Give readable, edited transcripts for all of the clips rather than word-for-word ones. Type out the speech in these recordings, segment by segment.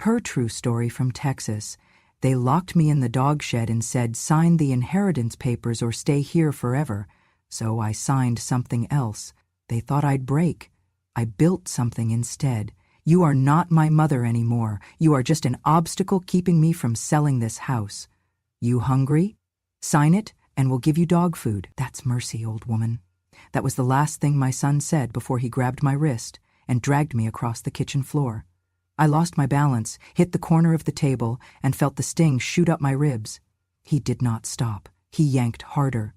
Her true story from Texas. They locked me in the dog shed and said, sign the inheritance papers or stay here forever. So I signed something else. They thought I'd break. I built something instead. You are not my mother anymore. You are just an obstacle keeping me from selling this house. You hungry? Sign it, and we'll give you dog food. That's mercy, old woman. That was the last thing my son said before he grabbed my wrist and dragged me across the kitchen floor. I lost my balance, hit the corner of the table, and felt the sting shoot up my ribs. He did not stop. He yanked harder.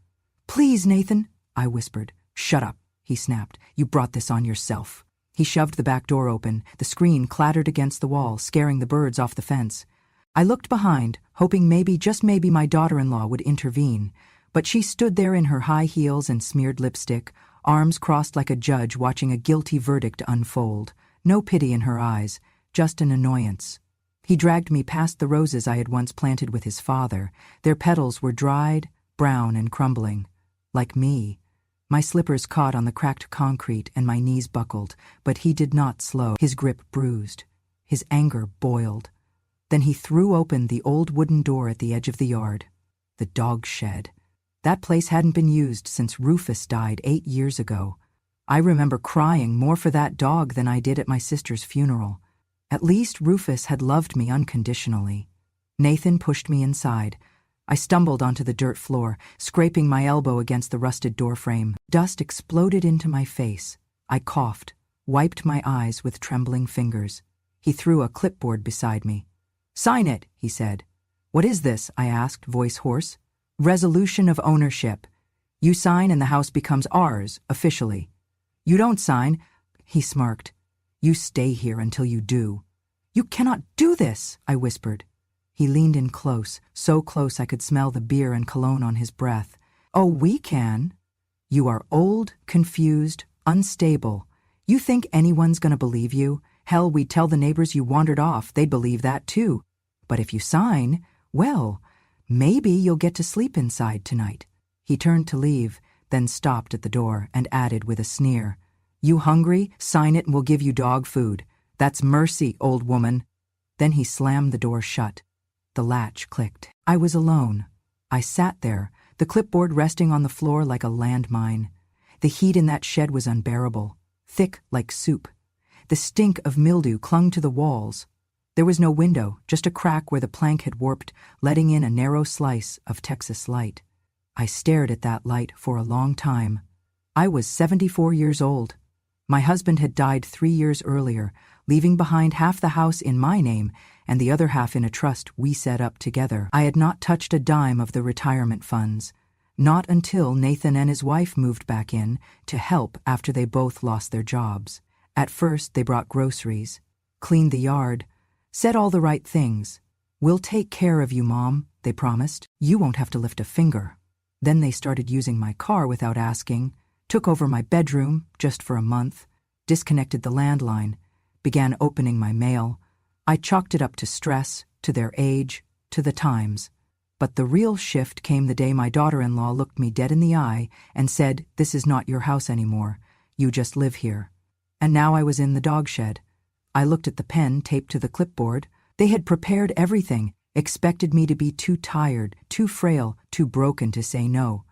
Please, Nathan, I whispered. Shut up, he snapped. You brought this on yourself. He shoved the back door open. The screen clattered against the wall, scaring the birds off the fence. I looked behind, hoping maybe, just maybe, my daughter-in-law would intervene. But she stood there in her high heels and smeared lipstick, arms crossed like a judge watching a guilty verdict unfold. No pity in her eyes, just an annoyance. He dragged me past the roses I had once planted with his father. Their petals were dried, brown, and crumbling. Like me. My slippers caught on the cracked concrete and my knees buckled, but he did not slow. His grip bruised. His anger boiled. Then he threw open the old wooden door at the edge of the yard. The dog shed. That place hadn't been used since Rufus died 8 years ago. I remember crying more for that dog than I did at my sister's funeral. At least Rufus had loved me unconditionally. Nathan pushed me inside. I stumbled onto the dirt floor, scraping my elbow against the rusted doorframe. Dust exploded into my face. I coughed, wiped my eyes with trembling fingers. He threw a clipboard beside me. Sign it, he said. What is this? I asked, voice hoarse. Resolution of ownership. You sign and the house becomes ours, officially. You don't sign, he smirked. You stay here until you do. You cannot do this, I whispered. He leaned in close, so close I could smell the beer and cologne on his breath. Oh, we can. You are old, confused, unstable. You think anyone's gonna believe you? Hell, we'd tell the neighbors you wandered off, they'd believe that too. But if you sign, well, maybe you'll get to sleep inside tonight. He turned to leave, then stopped at the door and added with a sneer. You hungry? Sign it and we'll give you dog food. That's mercy, old woman. Then he slammed the door shut. The latch clicked. I was alone. I sat there, the clipboard resting on the floor like a landmine. The heat in that shed was unbearable, thick like soup. The stink of mildew clung to the walls. There was no window, just a crack where the plank had warped, letting in a narrow slice of Texas light. I stared at that light for a long time. I was 74 years old. My husband had died 3 years earlier, leaving behind half the house in my name and the other half in a trust we set up together. I had not touched a dime of the retirement funds. Not until Nathan and his wife moved back in to help after they both lost their jobs. At first, they brought groceries, cleaned the yard, said all the right things. We'll take care of you, Mom, they promised. You won't have to lift a finger. Then they started using my car without asking, took over my bedroom just for a month, disconnected the landline, began opening my mail. I chalked it up to stress, to their age, to the times. But the real shift came the day my daughter-in-law looked me dead in the eye and said, "This is not your house anymore. You just live here." And now I was in the dog shed. I looked at the pen taped to the clipboard. They had prepared everything, expected me to be too tired, too frail, too broken to say no.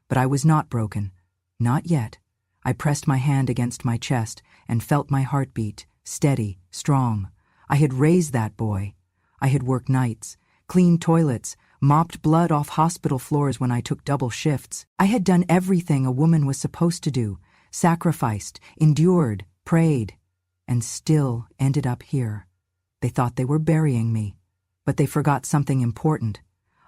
But I was not broken. Not yet. I pressed my hand against my chest and felt my heartbeat, steady, strong. I had raised that boy. I had worked nights, cleaned toilets, mopped blood off hospital floors when I took double shifts. I had done everything a woman was supposed to do, sacrificed, endured, prayed, and still ended up here. They thought they were burying me, but they forgot something important.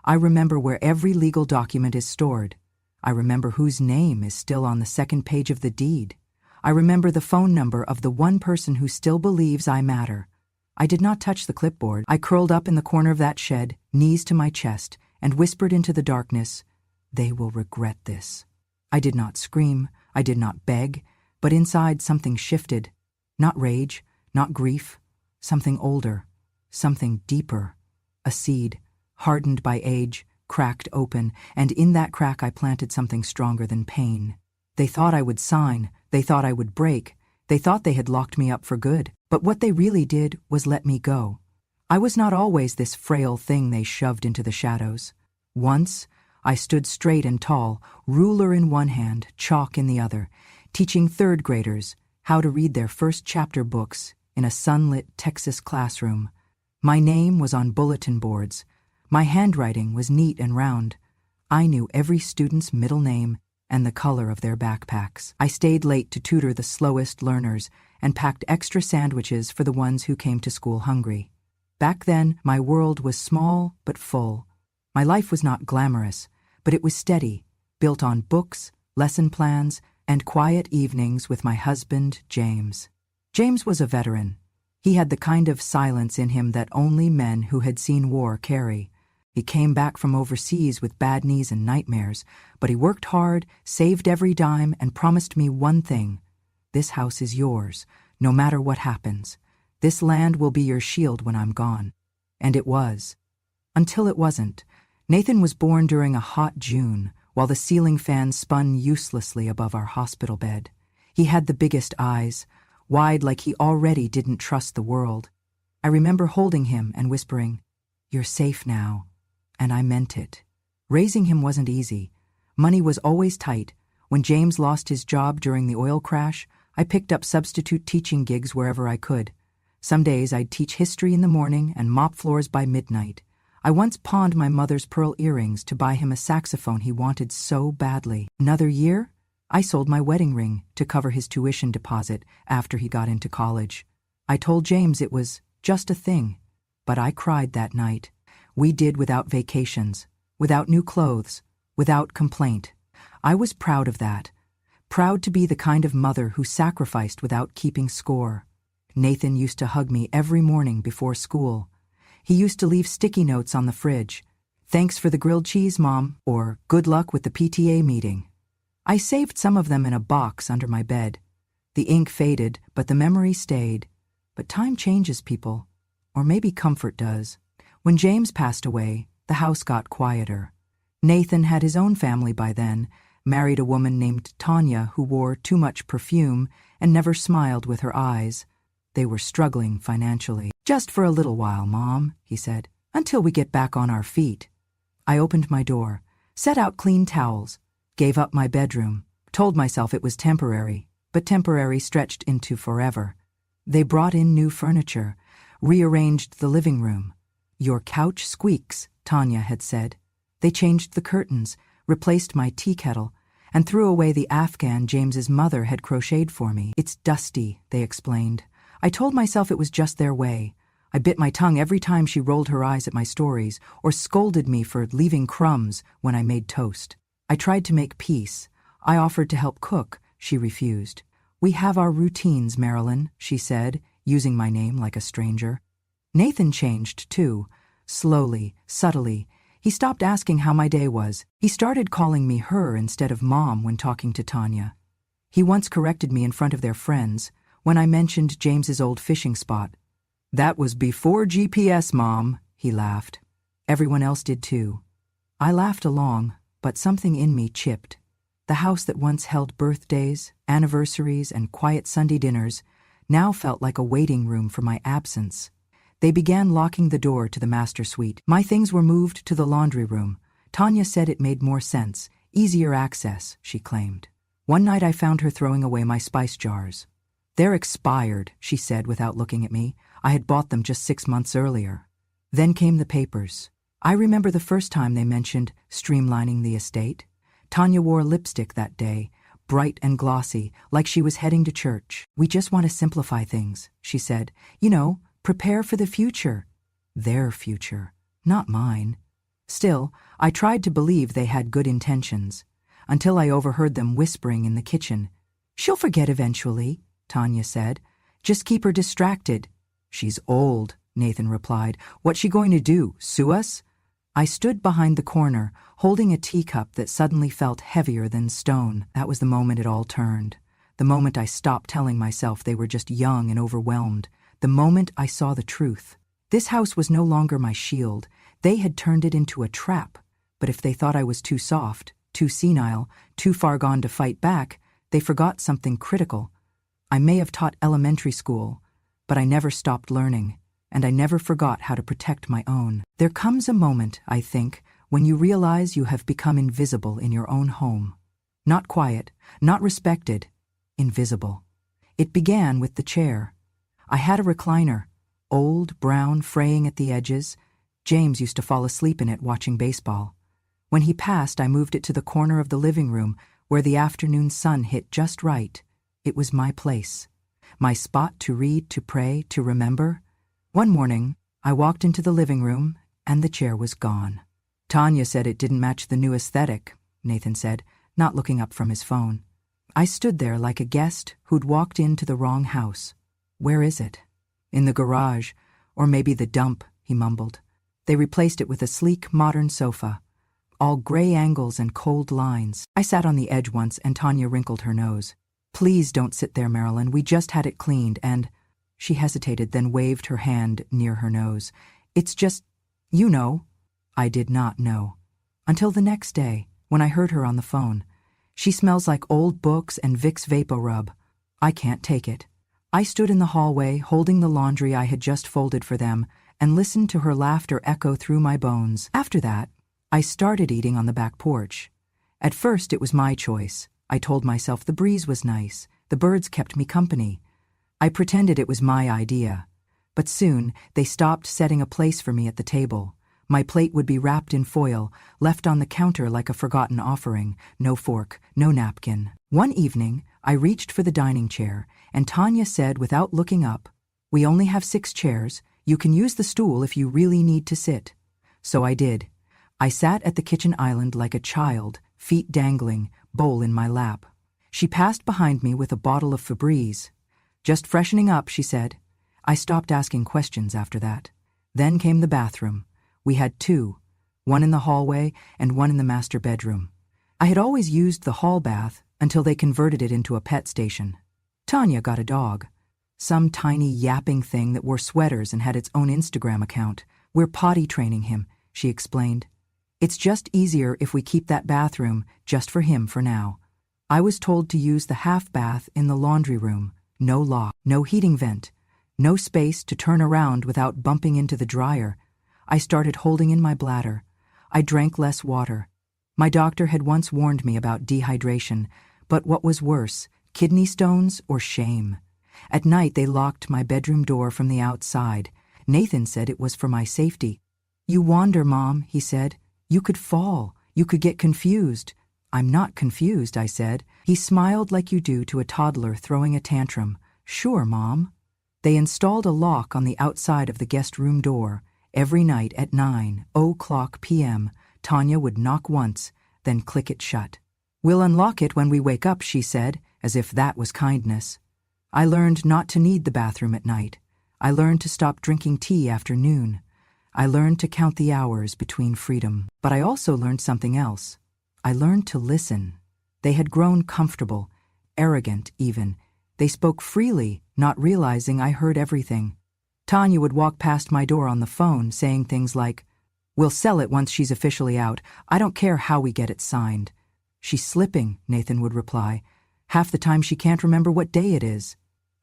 I remember where every legal document is stored. I remember whose name is still on the second page of the deed. I remember the phone number of the one person who still believes I matter. I did not touch the clipboard. I curled up in the corner of that shed, knees to my chest, and whispered into the darkness, "They will regret this." I did not scream, I did not beg, but inside something shifted. Not rage, not grief, something older, something deeper. A seed, hardened by age, cracked open, and in that crack I planted something stronger than pain. They thought I would sign, they thought I would break, they thought they had locked me up for good, but what they really did was let me go. I was not always this frail thing they shoved into the shadows. Once, I stood straight and tall, ruler in one hand, chalk in the other, teaching third graders how to read their first chapter books in a sunlit Texas classroom. My name was on bulletin boards. My handwriting was neat and round. I knew every student's middle name and the color of their backpacks. I stayed late to tutor the slowest learners and packed extra sandwiches for the ones who came to school hungry. Back then, my world was small but full. My life was not glamorous, but it was steady, built on books, lesson plans, and quiet evenings with my husband, James. James was a veteran. He had the kind of silence in him that only men who had seen war carry. He came back from overseas with bad knees and nightmares, but he worked hard, saved every dime, and promised me one thing. This house is yours, no matter what happens. This land will be your shield when I'm gone. And it was. Until it wasn't. Nathan was born during a hot June, while the ceiling fan spun uselessly above our hospital bed. He had the biggest eyes, wide like he already didn't trust the world. I remember holding him and whispering, "You're safe now." And I meant it. Raising him wasn't easy. Money was always tight. When James lost his job during the oil crash, I picked up substitute teaching gigs wherever I could. Some days I'd teach history in the morning and mop floors by midnight. I once pawned my mother's pearl earrings to buy him a saxophone he wanted so badly. Another year, I sold my wedding ring to cover his tuition deposit after he got into college. I told James it was just a thing, but I cried that night. We did without vacations, without new clothes, without complaint. I was proud of that, proud to be the kind of mother who sacrificed without keeping score. Nathan used to hug me every morning before school. He used to leave sticky notes on the fridge. "Thanks for the grilled cheese, Mom," or "Good luck with the PTA meeting." I saved some of them in a box under my bed. The ink faded, but the memory stayed. But time changes people, or maybe comfort does. When James passed away, the house got quieter. Nathan had his own family by then, married a woman named Tanya who wore too much perfume and never smiled with her eyes. They were struggling financially. "Just for a little while, Mom," he said, "until we get back on our feet." I opened my door, set out clean towels, gave up my bedroom, told myself it was temporary, but temporary stretched into forever. They brought in new furniture, rearranged the living room. "Your couch squeaks," Tanya had said. They changed the curtains, replaced my tea kettle, and threw away the Afghan James's mother had crocheted for me. "It's dusty," they explained. I told myself it was just their way. I bit my tongue every time she rolled her eyes at my stories or scolded me for leaving crumbs when I made toast. I tried to make peace. I offered to help cook. She refused. "We have our routines, Marilyn," she said, using my name like a stranger. Nathan changed, too. Slowly, subtly. He stopped asking how my day was. He started calling me her instead of Mom when talking to Tanya. He once corrected me in front of their friends when I mentioned James's old fishing spot. "That was before GPS, Mom," he laughed. Everyone else did too. I laughed along, but something in me chipped. The house that once held birthdays, anniversaries, and quiet Sunday dinners now felt like a waiting room for my absence. They began locking the door to the master suite. My things were moved to the laundry room. Tanya said it made more sense, easier access, she claimed. One night I found her throwing away my spice jars. "They're expired," she said without looking at me. I had bought them just 6 months earlier. Then came the papers. I remember the first time they mentioned streamlining the estate. Tanya wore lipstick that day, bright and glossy, like she was heading to church. "We just want to simplify things," she said. "You know, prepare for the future." Their future, not mine. Still, I tried to believe they had good intentions, until I overheard them whispering in the kitchen. "She'll forget eventually," Tanya said. "Just keep her distracted." "She's old," Nathan replied. "What's she going to do, sue us?" I stood behind the corner, holding a teacup that suddenly felt heavier than stone. That was the moment it all turned. The moment I stopped telling myself they were just young and overwhelmed. The moment I saw the truth. This house was no longer my shield. They had turned it into a trap. But if they thought I was too soft, too senile, too far gone to fight back, they forgot something critical. I may have taught elementary school, but I never stopped learning. and I never forgot how to protect my own. There comes a moment, I think, when you realize you have become invisible in your own home. Not quiet, not respected, invisible. It began with the chair. I had a recliner, old, brown, fraying at the edges. James used to fall asleep in it watching baseball. When he passed, I moved it to the corner of the living room where the afternoon sun hit just right. It was my place, my spot to read, to pray, to remember. One morning, I walked into the living room, and the chair was gone. Tanya said it didn't match the new aesthetic, Nathan said, not looking up from his phone. I stood there like a guest who'd walked into the wrong house. Where is it? In the garage, or maybe the dump, he mumbled. They replaced it with a sleek, modern sofa, all gray angles and cold lines. I sat on the edge once, and Tanya wrinkled her nose. Please don't sit there, Marilyn. We just had it cleaned, and... She hesitated, then waved her hand near her nose. It's just... You know. I did not know. Until the next day, when I heard her on the phone. She smells like old books and Vicks VapoRub. I can't take it. I stood in the hallway, holding the laundry I had just folded for them, and listened to her laughter echo through my bones. After that, I started eating on the back porch. At first, it was my choice. I told myself the breeze was nice. The birds kept me company. I pretended it was my idea. But soon, they stopped setting a place for me at the table. My plate would be wrapped in foil, left on the counter like a forgotten offering. No fork, no napkin. One evening, I reached for the dining chair, and Tanya said without looking up, "We only have 6 chairs. You can use the stool if you really need to sit." So I did. I sat at the kitchen island like a child, feet dangling, bowl in my lap. She passed behind me with a bottle of Febreze. "Just freshening up," she said. I stopped asking questions after that. Then came the bathroom. We had 2, one in the hallway and one in the master bedroom. I had always used the hall bath until they converted it into a pet station. Tanya got a dog. Some tiny yapping thing that wore sweaters and had its own Instagram account. "We're potty training him," she explained. "It's just easier if we keep that bathroom just for him for now." I was told to use the half bath in the laundry room. No lock, no heating vent, no space to turn around without bumping into the dryer. I started holding in my bladder. I drank less water. My doctor had once warned me about dehydration, but what was worse, kidney stones or shame? At night they locked my bedroom door from the outside. Nathan said it was for my safety. "You wander, Mom," he said. "You could fall. You could get confused." "I'm not confused," I said. He smiled like you do to a toddler throwing a tantrum. "Sure, Mom." They installed a lock on the outside of the guest room door. Every night at 9:00 p.m., Tanya would knock once, then click it shut. "We'll unlock it when we wake up," she said, as if that was kindness. I learned not to need the bathroom at night. I learned to stop drinking tea after noon. I learned to count the hours between freedom. But I also learned something else. I learned to listen. They had grown comfortable, arrogant even. They spoke freely, not realizing I heard everything. Tanya would walk past my door on the phone, saying things like, "We'll sell it once she's officially out. I don't care how we get it signed." "She's slipping," Nathan would reply. "Half the time she can't remember what day it is."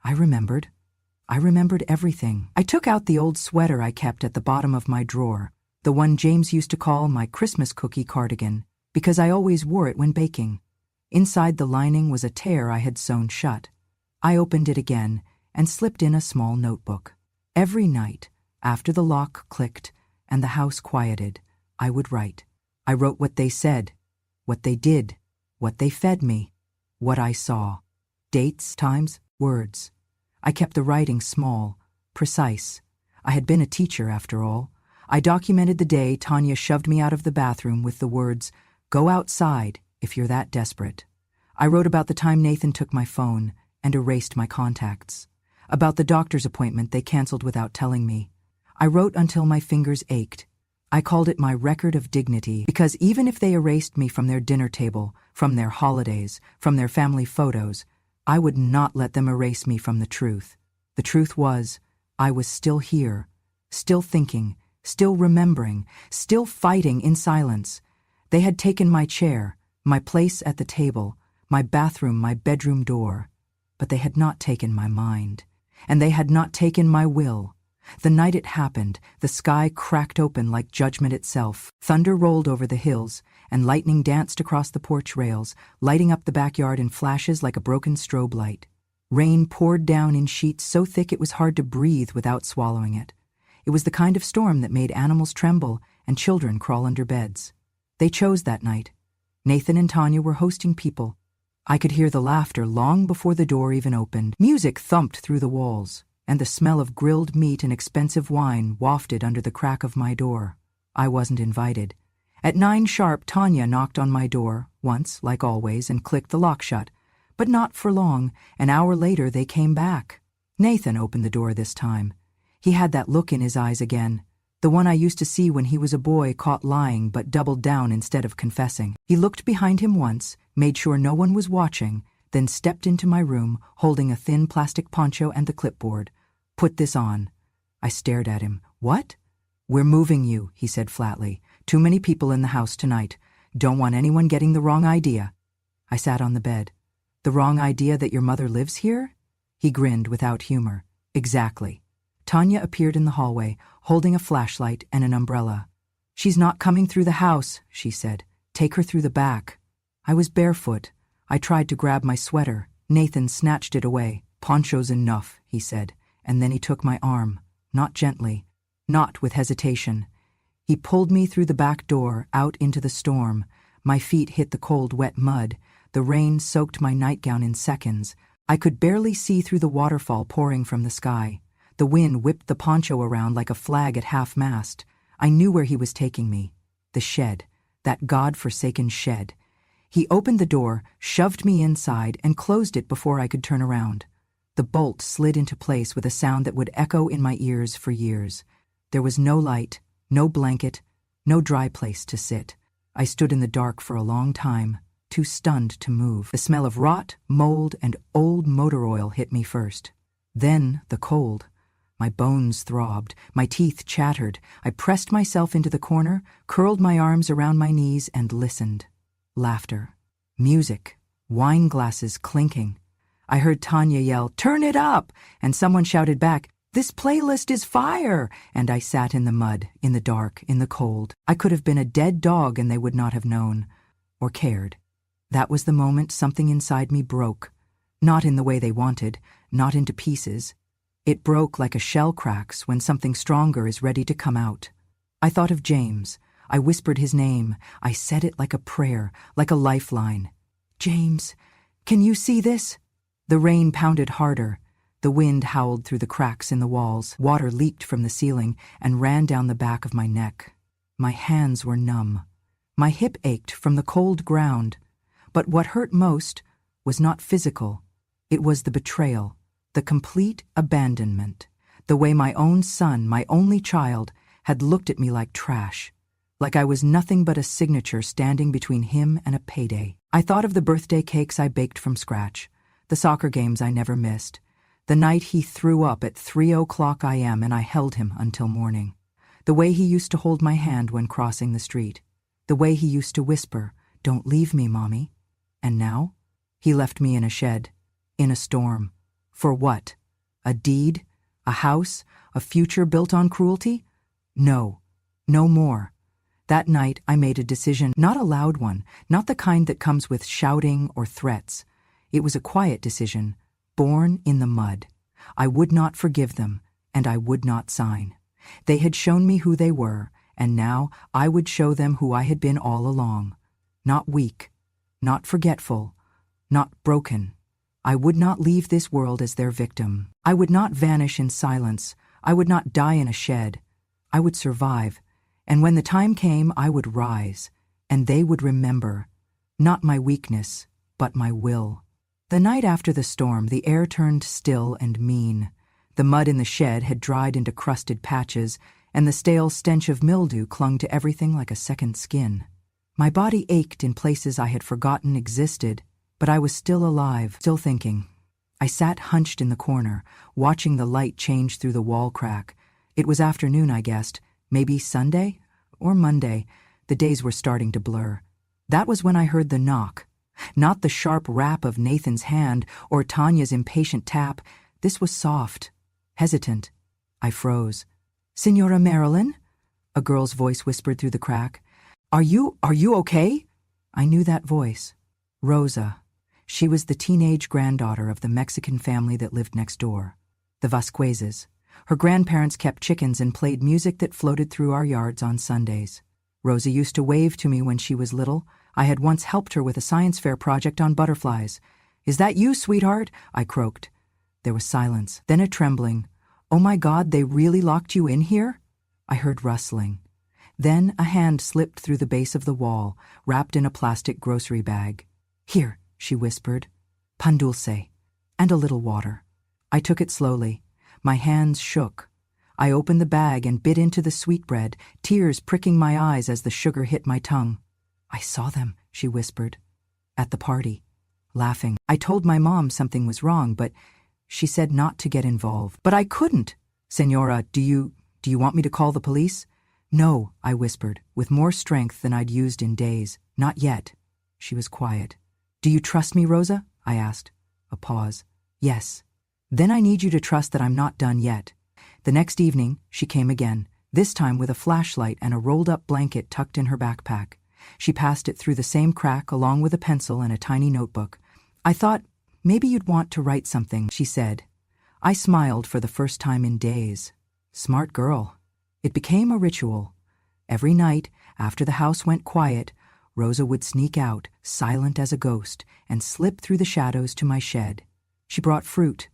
I remembered. I remembered everything. I took out the old sweater I kept at the bottom of my drawer, the one James used to call my Christmas cookie cardigan, because I always wore it when baking. Inside the lining was a tear I had sewn shut. I opened it again and slipped in a small notebook. Every night, after the lock clicked and the house quieted, I would write. I wrote what they said, what they did, what they fed me, what I saw. Dates, times, words. I kept the writing small, precise. I had been a teacher, after all. I documented the day Tanya shoved me out of the bathroom with the words, "Go outside if you're that desperate." I wrote about the time Nathan took my phone and erased my contacts. About the doctor's appointment they canceled without telling me. I wrote until my fingers ached. I called it my record of dignity, because even if they erased me from their dinner table, from their holidays, from their family photos, I would not let them erase me from the truth. The truth was, I was still here, still thinking, still remembering, still fighting in silence. They had taken my chair, my place at the table, my bathroom, my bedroom door, but they had not taken my mind. And they had not taken my will. The night it happened, the sky cracked open like judgment itself. Thunder rolled over the hills, and lightning danced across the porch rails, lighting up the backyard in flashes like a broken strobe light. Rain poured down in sheets so thick it was hard to breathe without swallowing it. It was the kind of storm that made animals tremble and children crawl under beds. They chose that night. Nathan and Tanya were hosting people. I could hear the laughter long before the door even opened. Music thumped through the walls, and the smell of grilled meat and expensive wine wafted under the crack of my door. I wasn't invited. At 9 sharp, Tanya knocked on my door, once, like always, and clicked the lock shut. But not for long. An hour later, they came back. Nathan opened the door this time. He had that look in his eyes again, the one I used to see when he was a boy caught lying but doubled down instead of confessing. He looked behind him once, made sure no one was watching, then stepped into my room, holding a thin plastic poncho and the clipboard. "Put this on." I stared at him. "What?" "We're moving you," he said flatly. "Too many people in the house tonight. Don't want anyone getting the wrong idea." I sat on the bed. "The wrong idea that your mother lives here?" He grinned without humor. "Exactly." Tanya appeared in the hallway, holding a flashlight and an umbrella. "She's not coming through the house," she said. "Take her through the back." I was barefoot. I tried to grab my sweater. Nathan snatched it away. "Poncho's enough," he said, and then he took my arm, not gently, not with hesitation. He pulled me through the back door, out into the storm. My feet hit the cold, wet mud. The rain soaked my nightgown in seconds. I could barely see through the waterfall pouring from the sky. The wind whipped the poncho around like a flag at half-mast. I knew where he was taking me. The shed. That God-forsaken shed. He opened the door, shoved me inside, and closed it before I could turn around. The bolt slid into place with a sound that would echo in my ears for years. There was no light, no blanket, no dry place to sit. I stood in the dark for a long time, too stunned to move. The smell of rot, mold, and old motor oil hit me first. Then the cold. My bones throbbed, my teeth chattered. I pressed myself into the corner, curled my arms around my knees, and listened. Laughter. Music. Wine glasses clinking. I heard Tanya yell, "Turn it up!" and someone shouted back, "This playlist is fire!" And I sat in the mud, in the dark, in the cold. I could have been a dead dog and they would not have known, or cared. That was the moment something inside me broke. Not in the way they wanted, not into pieces. It broke like a shell cracks when something stronger is ready to come out. I thought of James. I whispered his name. I said it like a prayer, like a lifeline. "James, can you see this?" The rain pounded harder. The wind howled through the cracks in the walls. Water leaked from the ceiling and ran down the back of my neck. My hands were numb. My hip ached from the cold ground. But what hurt most was not physical. It was the betrayal. The complete abandonment, the way my own son, my only child, had looked at me like trash, like I was nothing but a signature standing between him and a payday. I thought of the birthday cakes I baked from scratch, the soccer games I never missed, the night he threw up at 3:00 a.m. and I held him until morning, the way he used to hold my hand when crossing the street, the way he used to whisper, "Don't leave me, Mommy." And now, he left me in a shed, in a storm. For what? A deed? A house? A future built on cruelty? No. No more. That night I made a decision, not a loud one, not the kind that comes with shouting or threats. It was a quiet decision, born in the mud. I would not forgive them, and I would not sign. They had shown me who they were, and now I would show them who I had been all along. Not weak, not forgetful, not broken. I would not leave this world as their victim. I would not vanish in silence. I would not die in a shed. I would survive, and when the time came, I would rise, and they would remember, not my weakness, but my will. The night after the storm, the air turned still and mean. The mud in the shed had dried into crusted patches, and the stale stench of mildew clung to everything like a second skin. My body ached in places I had forgotten existed, but I was still alive, still thinking. I sat hunched in the corner, watching the light change through the wall crack. It was afternoon, I guessed. Maybe Sunday or Monday. The days were starting to blur. That was when I heard the knock. Not the sharp rap of Nathan's hand or Tanya's impatient tap. This was soft, hesitant. I froze. "Signora Marilyn?" A girl's voice whispered through the crack. Are you okay?" I knew that voice. Rosa. She was the teenage granddaughter of the Mexican family that lived next door, the Vasquezes. Her grandparents kept chickens and played music that floated through our yards on Sundays. Rosa used to wave to me when she was little. I had once helped her with a science fair project on butterflies. "Is that you, sweetheart?" I croaked. There was silence, then a trembling. "Oh my God, they really locked you in here?" I heard rustling. Then a hand slipped through the base of the wall, wrapped in a plastic grocery bag. "Here," she whispered. "Pan dulce. And a little water." I took it slowly. My hands shook. I opened the bag and bit into the sweetbread, tears pricking my eyes as the sugar hit my tongue. "I saw them," she whispered. "At the party." Laughing. I told my mom something was wrong, but she said not to get involved. But I couldn't. "Senora, do you want me to call the police?" "No," I whispered, with more strength than I'd used in days. "Not yet." She was quiet. "Do you trust me, Rosa?" I asked. A pause. "Yes." "Then I need you to trust that I'm not done yet." The next evening, she came again, this time with a flashlight and a rolled-up blanket tucked in her backpack. She passed it through the same crack along with a pencil and a tiny notebook. "I thought, maybe you'd want to write something," she said. I smiled for the first time in days. Smart girl. It became a ritual. Every night, after the house went quiet, Rosa would sneak out, silent as a ghost, and slip through the shadows to my shed. She brought fruit,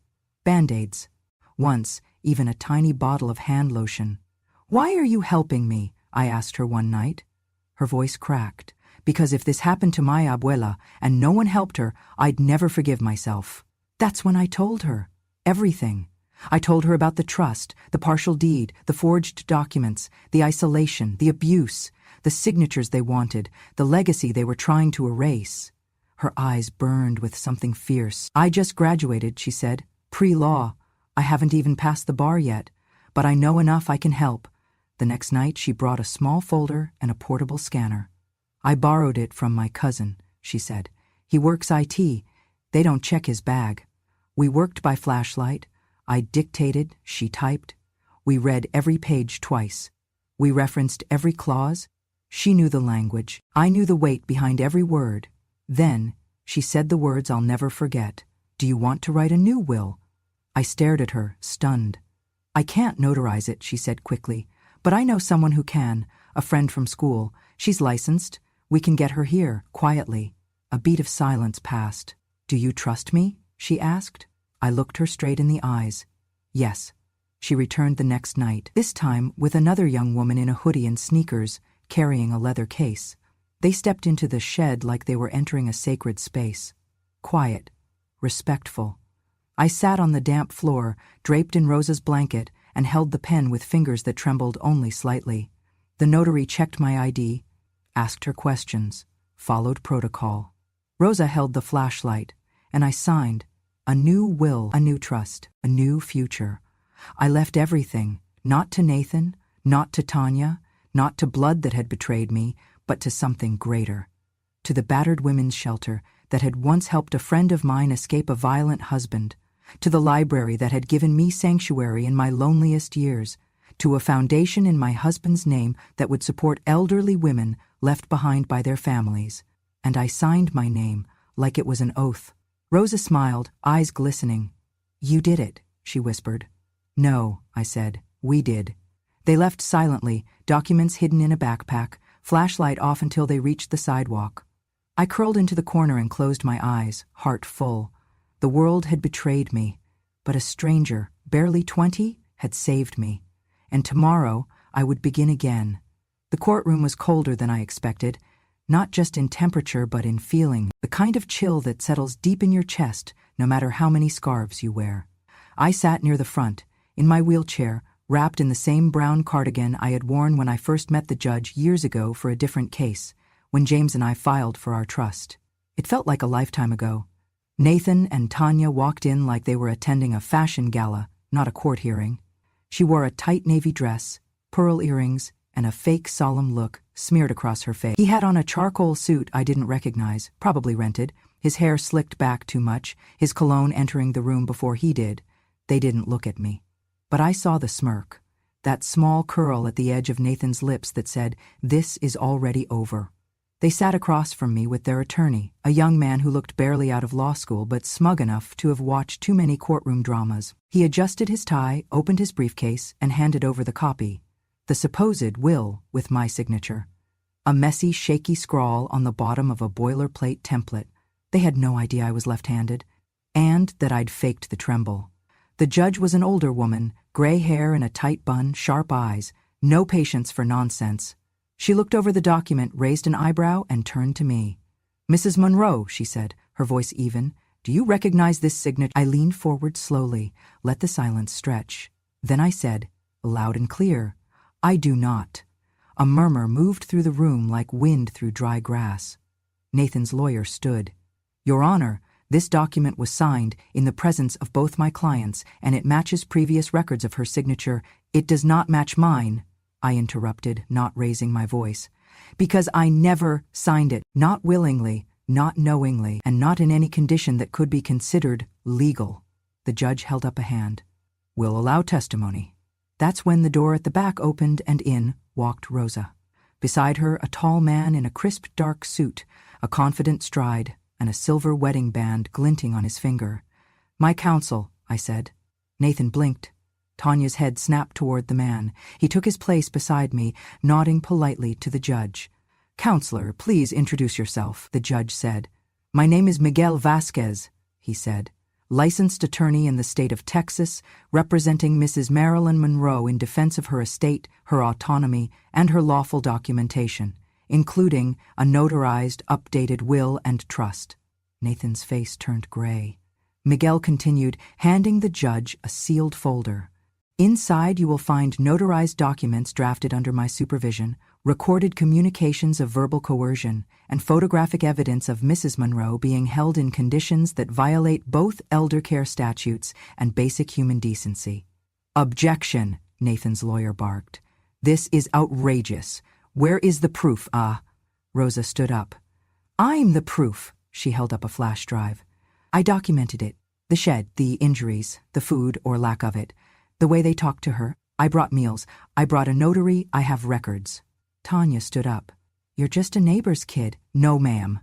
Band-Aids, once even a tiny bottle of hand lotion. "Why are you helping me?" I asked her one night. Her voice cracked. "Because if this happened to my abuela and no one helped her, I'd never forgive myself." That's when I told her. Everything. I told her about the trust, the partial deed, the forged documents, the isolation, the abuse, the signatures they wanted, the legacy they were trying to erase. Her eyes burned with something fierce. "I just graduated," she said. "Pre-law. I haven't even passed the bar yet, but I know enough I can help." The next night she brought a small folder and a portable scanner. "I borrowed it from my cousin," she said. "He works IT. They don't check his bag." We worked by flashlight. I dictated, she typed. We read every page twice. We referenced every clause. She knew the language. I knew the weight behind every word. Then, she said the words I'll never forget. "Do you want to write a new will?" I stared at her, stunned. "I can't notarize it," she said quickly, "but I know someone who can, a friend from school. She's licensed. We can get her here, quietly." A beat of silence passed. "Do you trust me?" she asked. I looked her straight in the eyes. "Yes." She returned the next night, this time with another young woman in a hoodie and sneakers, carrying a leather case. They stepped into the shed like they were entering a sacred space. Quiet, respectful. I sat on the damp floor, draped in Rosa's blanket, and held the pen with fingers that trembled only slightly. The notary checked my ID, asked her questions, followed protocol. Rosa held the flashlight, and I signed. A new will, a new trust, a new future. I left everything, not to Nathan, not to Tanya, not to blood that had betrayed me, but to something greater. To the battered women's shelter that had once helped a friend of mine escape a violent husband. To the library that had given me sanctuary in my loneliest years. To a foundation in my husband's name that would support elderly women left behind by their families. And I signed my name like it was an oath. Rosa smiled, eyes glistening. "You did it," she whispered. "No," I said. "We did." They left silently, documents hidden in a backpack, flashlight off until they reached the sidewalk. I curled into the corner and closed my eyes, heart full. The world had betrayed me, but a stranger, barely 20, had saved me. And tomorrow I would begin again. The courtroom was colder than I expected, not just in temperature but in feeling, the kind of chill that settles deep in your chest no matter how many scarves you wear. I sat near the front, in my wheelchair, wrapped in the same brown cardigan I had worn when I first met the judge years ago for a different case, when James and I filed for our trust. It felt like a lifetime ago. Nathan and Tanya walked in like they were attending a fashion gala, not a court hearing. She wore a tight navy dress, pearl earrings, and a fake solemn look smeared across her face. He had on a charcoal suit I didn't recognize, probably rented, his hair slicked back too much, his cologne entering the room before he did. They didn't look at me. But I saw the smirk, that small curl at the edge of Nathan's lips that said, "This is already over." They sat across from me with their attorney, a young man who looked barely out of law school but smug enough to have watched too many courtroom dramas. He adjusted his tie, opened his briefcase, and handed over the copy, the supposed will with my signature. A messy, shaky scrawl on the bottom of a boilerplate template. They had no idea I was left-handed, and that I'd faked the tremble. The judge was an older woman, gray hair in a tight bun, sharp eyes, no patience for nonsense. She looked over the document, raised an eyebrow, and turned to me. "Mrs. Monroe," she said, her voice even, "do you recognize this signature?" I leaned forward slowly, let the silence stretch. Then I said, loud and clear, "I do not." A murmur moved through the room like wind through dry grass. Nathan's lawyer stood. "Your Honor, this document was signed in the presence of both my clients, and it matches previous records of her signature." "It does not match mine," I interrupted, not raising my voice, "because I never signed it, not willingly, not knowingly, and not in any condition that could be considered legal." The judge held up a hand. "We'll allow testimony." That's when the door at the back opened and in walked Rosa. Beside her, a tall man in a crisp dark suit, a confident stride, and a silver wedding band glinting on his finger. "My counsel," I said. Nathan blinked. Tanya's head snapped toward the man. He took his place beside me, nodding politely to the judge. "Counselor, please introduce yourself," the judge said. "My name is Miguel Vasquez," he said, "licensed attorney in the state of Texas, representing Mrs. Marilyn Monroe in defense of her estate, her autonomy, and her lawful documentation, including a notarized, updated will and trust." Nathan's face turned gray. Miguel continued, handing the judge a sealed folder. "Inside you will find notarized documents drafted under my supervision, recorded communications of verbal coercion, and photographic evidence of Mrs. Monroe being held in conditions that violate both elder care statutes and basic human decency." "Objection," Nathan's lawyer barked. "This is outrageous. Where is the proof?" Rosa stood up. "I'm the proof." She held up a flash drive. "I documented it. The shed, the injuries, the food or lack of it, the way they talked to her. I brought meals. I brought a notary. I have records." Tanya stood up. "You're just a neighbor's kid." "No, ma'am,"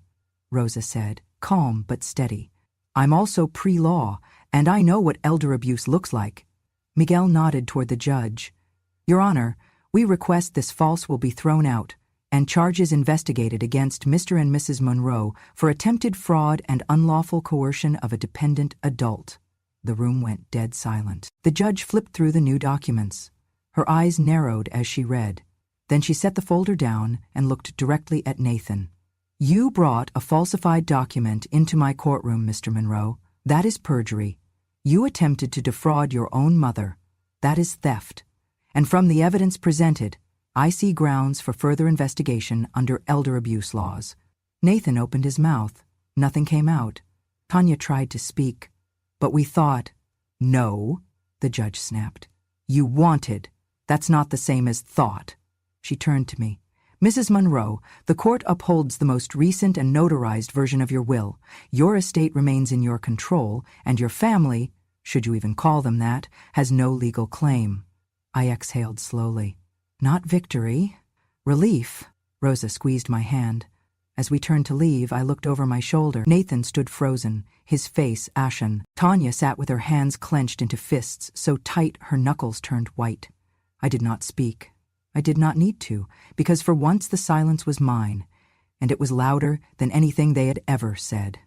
Rosa said, calm but steady. "I'm also pre-law, and I know what elder abuse looks like." Miguel nodded toward the judge. "Your Honor, we request this false will be thrown out, and charges investigated against Mr. and Mrs. Monroe for attempted fraud and unlawful coercion of a dependent adult." The room went dead silent. The judge flipped through the new documents. Her eyes narrowed as she read. Then she set the folder down and looked directly at Nathan. "You brought a falsified document into my courtroom, Mr. Monroe. That is perjury. You attempted to defraud your own mother. That is theft. And from the evidence presented, I see grounds for further investigation under elder abuse laws." Nathan opened his mouth. Nothing came out. Tanya tried to speak. "But we thought—" "No," the judge snapped. "You wanted. That's not the same as thought." She turned to me. "Mrs. Monroe, the court upholds the most recent and notarized version of your will. Your estate remains in your control, and your family, should you even call them that, has no legal claim." I exhaled slowly. Not victory. Relief. Rosa squeezed my hand. As we turned to leave, I looked over my shoulder. Nathan stood frozen, his face ashen. Tanya sat with her hands clenched into fists, so tight her knuckles turned white. I did not speak. I did not need to, because for once the silence was mine, and it was louder than anything they had ever said.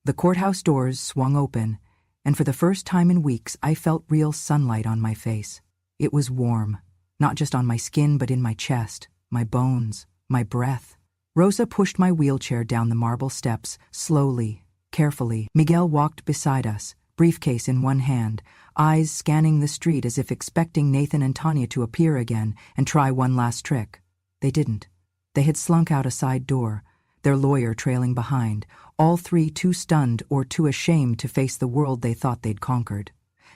The courthouse doors swung open, and for the first time in weeks I felt real sunlight on my face. It was warm, not just on my skin but in my chest, my bones, my breath. Rosa pushed my wheelchair down the marble steps, slowly, carefully. Miguel walked beside us, briefcase in one hand, eyes scanning the street as if expecting Nathan and Tanya to appear again and try one last trick. They didn't. They had slunk out a side door, their lawyer trailing behind, all three too stunned or too ashamed to face the world they thought they'd conquered.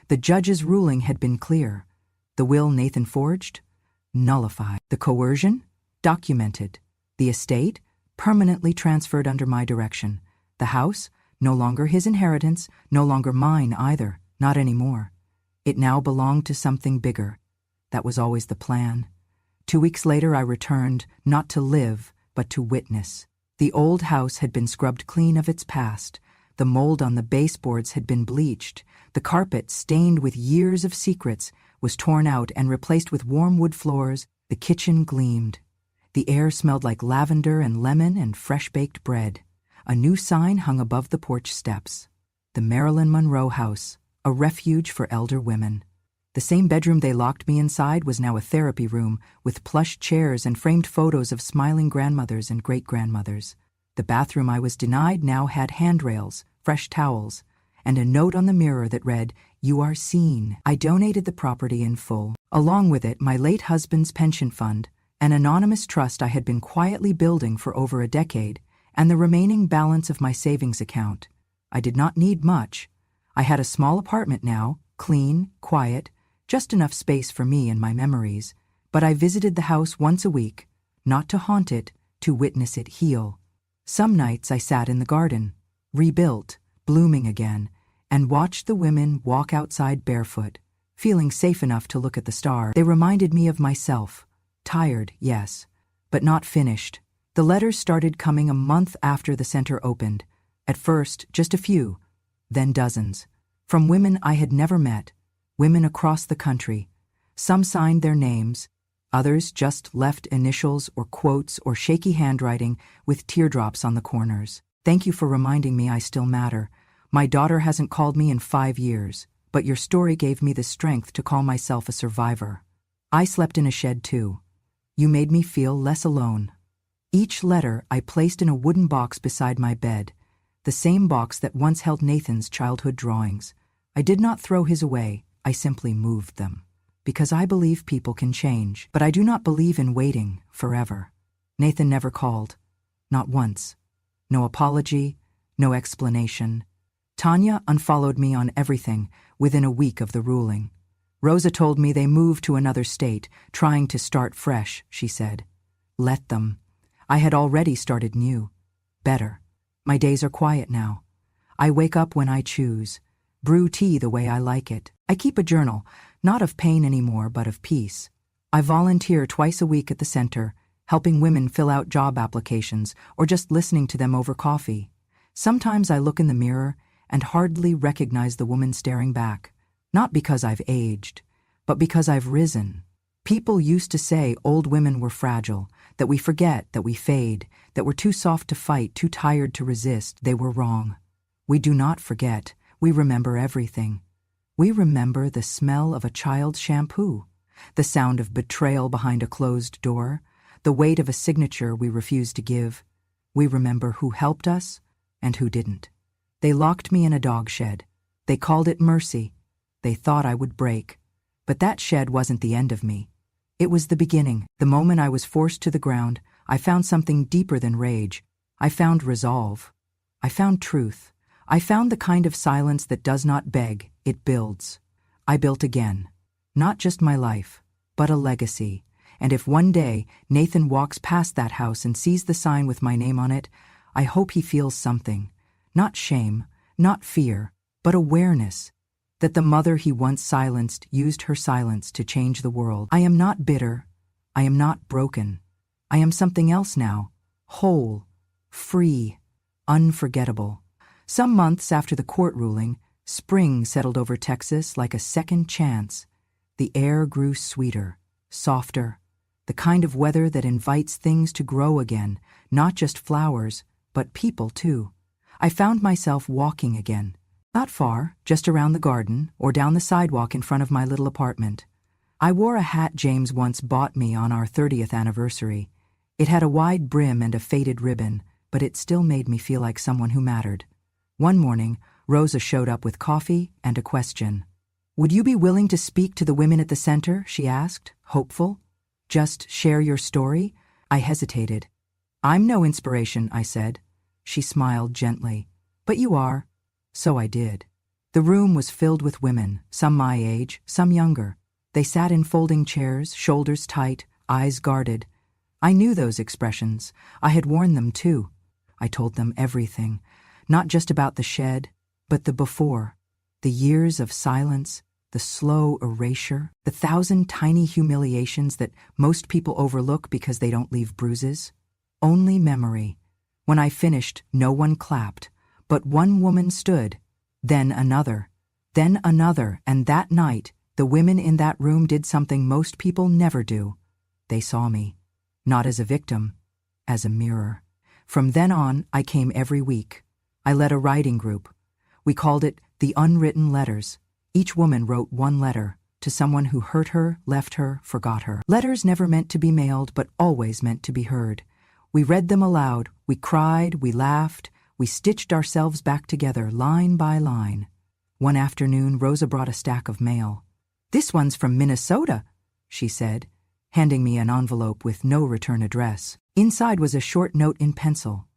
The judge's ruling had been clear. The will Nathan forged? Nullified. The coercion? Documented. The estate? Permanently transferred under my direction. The house? No longer his inheritance, no longer mine either, not anymore. It now belonged to something bigger. That was always the plan. 2 weeks later I returned, not to live, but to witness. The old house had been scrubbed clean of its past. The mold on the baseboards had been bleached. The carpet, stained with years of secrets, was torn out and replaced with warm wood floors. The kitchen gleamed. The air smelled like lavender and lemon and fresh-baked bread. A new sign hung above the porch steps. The Marilyn Monroe House, a refuge for elder women. The same bedroom they locked me inside was now a therapy room with plush chairs and framed photos of smiling grandmothers and great-grandmothers. The bathroom I was denied now had handrails, fresh towels, and a note on the mirror that read, "You are seen." I donated the property in full. Along with it, my late husband's pension fund, an anonymous trust I had been quietly building for over a decade, and the remaining balance of my savings account. I did not need much. I had a small apartment now, clean, quiet, just enough space for me and my memories, but I visited the house once a week, not to haunt it, to witness it heal. Some nights I sat in the garden, rebuilt, blooming again, and watched the women walk outside barefoot, feeling safe enough to look at the stars. They reminded me of myself. Tired, yes, but not finished. The letters started coming a month after the center opened. At first, just a few, then dozens. From women I had never met, women across the country. Some signed their names, others just left initials or quotes or shaky handwriting with teardrops on the corners. "Thank you for reminding me I still matter. My daughter hasn't called me in 5 years, but your story gave me the strength to call myself a survivor. I slept in a shed too. You made me feel less alone." Each letter I placed in a wooden box beside my bed, the same box that once held Nathan's childhood drawings. I did not throw his away, I simply moved them. Because I believe people can change, but I do not believe in waiting forever. Nathan never called. Not once. No apology, no explanation. Tanya unfollowed me on everything within a week of the ruling. Rosa told me they moved to another state, trying to start fresh, she said. Let them. I had already started new. Better. My days are quiet now. I wake up when I choose. Brew tea the way I like it. I keep a journal, not of pain anymore, but of peace. I volunteer twice a week at the center, helping women fill out job applications or just listening to them over coffee. Sometimes I look in the mirror and hardly recognize the woman staring back, not because I've aged, but because I've risen. People used to say old women were fragile, that we forget, that we fade, that we're too soft to fight, too tired to resist. They were wrong. We do not forget. We remember everything. We remember the smell of a child's shampoo, the sound of betrayal behind a closed door, the weight of a signature we refused to give. We remember who helped us and who didn't. They locked me in a dog shed. They called it mercy. They thought I would break. But that shed wasn't the end of me. It was the beginning. The moment I was forced to the ground, I found something deeper than rage. I found resolve. I found truth. I found the kind of silence that does not beg, it builds. I built again. Not just my life, but a legacy. And if one day Nathan walks past that house and sees the sign with my name on it, I hope he feels something. Not shame, not fear, but awareness. That the mother he once silenced used her silence to change the world. I am not bitter. I am not broken. I am something else now. Whole, free, unforgettable. Some months after the court ruling, spring settled over Texas like a second chance. The air grew sweeter, softer, the kind of weather that invites things to grow again, not just flowers, but people too. I found myself walking again. Not far, just around the garden or down the sidewalk in front of my little apartment. I wore a hat James once bought me on our 30th anniversary. It had a wide brim and a faded ribbon, but it still made me feel like someone who mattered. One morning, Rosa showed up with coffee and a question. "Would you be willing to speak to the women at the center?" she asked, hopeful. "Just share your story?" I hesitated. "I'm no inspiration," I said. She smiled gently. "But you are." So I did. The room was filled with women, some my age, some younger. They sat in folding chairs, shoulders tight, eyes guarded. I knew those expressions. I had worn them too. I told them everything, not just about the shed, but the before, the years of silence, the slow erasure, the 1,000 tiny humiliations that most people overlook because they don't leave bruises. Only memory. When I finished, no one clapped, but one woman stood, then another, and that night, the women in that room did something most people never do. They saw me, not as a victim, as a mirror. From then on, I came every week. I led a writing group. We called it the Unwritten Letters. Each woman wrote one letter to someone who hurt her, left her, forgot her. Letters never meant to be mailed, but always meant to be heard. We read them aloud, we cried, we laughed, we stitched ourselves back together line by line. One afternoon, Rosa brought a stack of mail. "This one's from Minnesota," she said, handing me an envelope with no return address. Inside was a short note in pencil.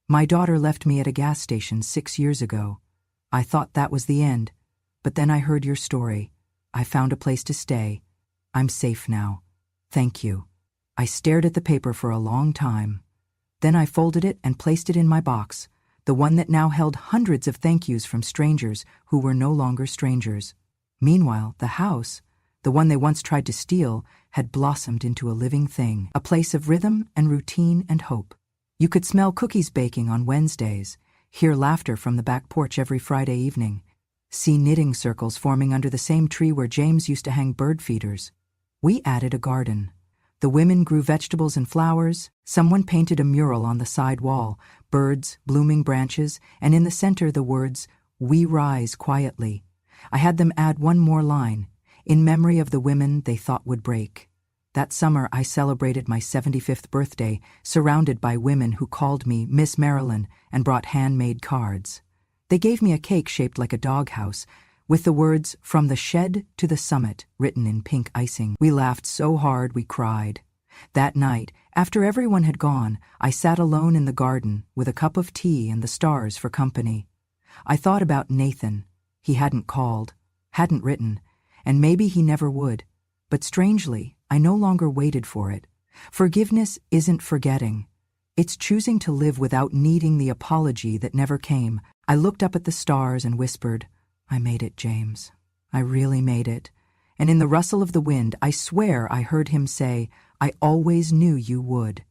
"My daughter left me at a gas station 6 years ago. I thought that was the end, but then I heard your story. I found a place to stay. I'm safe now. Thank you." I stared at the paper for a long time. Then I folded it and placed it in my box, the one that now held hundreds of thank yous from strangers who were no longer strangers. Meanwhile, the house, the one they once tried to steal, had blossomed into a living thing, a place of rhythm and routine and hope. You could smell cookies baking on Wednesdays, hear laughter from the back porch every Friday evening, see knitting circles forming under the same tree where James used to hang bird feeders. We added a garden. The women grew vegetables and flowers. Someone painted a mural on the side wall, birds, blooming branches, and in the center the words, "We rise quietly." I had them add one more line, in memory of the women they thought would break. That summer I celebrated my 75th birthday, surrounded by women who called me Miss Marilyn and brought handmade cards. They gave me a cake shaped like a doghouse, with the words, "From the shed to the summit," written in pink icing. We laughed so hard we cried. That night, after everyone had gone, I sat alone in the garden with a cup of tea and the stars for company. I thought about Nathan. He hadn't called, hadn't written, and maybe he never would. But strangely, I no longer waited for it. Forgiveness isn't forgetting. It's choosing to live without needing the apology that never came. I looked up at the stars and whispered, "I made it, James. I really made it." And in the rustle of the wind, I swear I heard him say, "I always knew you would."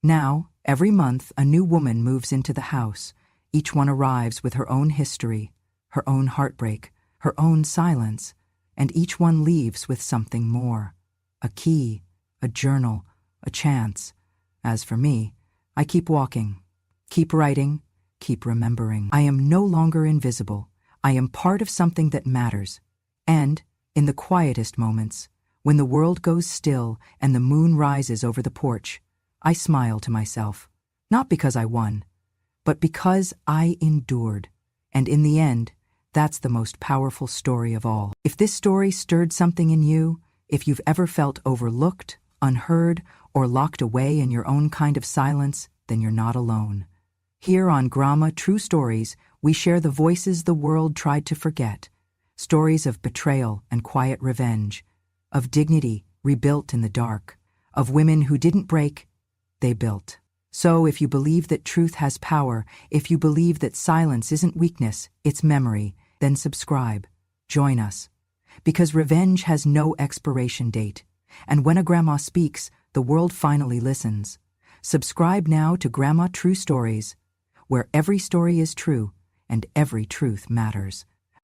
Now, every month, a new woman moves into the house. Each one arrives with her own history, her own heartbreak, her own silence, and each one leaves with something more. A key, a journal, a chance. As for me, I keep walking, keep writing, keep remembering. I am no longer invisible. I am part of something that matters. And, in the quietest moments, when the world goes still and the moon rises over the porch, I smile to myself, not because I won, but because I endured. And in the end, that's the most powerful story of all. If this story stirred something in you, if you've ever felt overlooked, unheard, or locked away in your own kind of silence, then you're not alone. Here on Grama True Stories, we share the voices the world tried to forget. Stories of betrayal and quiet revenge, of dignity rebuilt in the dark, of women who didn't break, they built. So if you believe that truth has power, if you believe that silence isn't weakness, it's memory, then subscribe. Join us. Because revenge has no expiration date. And when a grandma speaks, the world finally listens. Subscribe now to Grandma True Stories, where every story is true and every truth matters.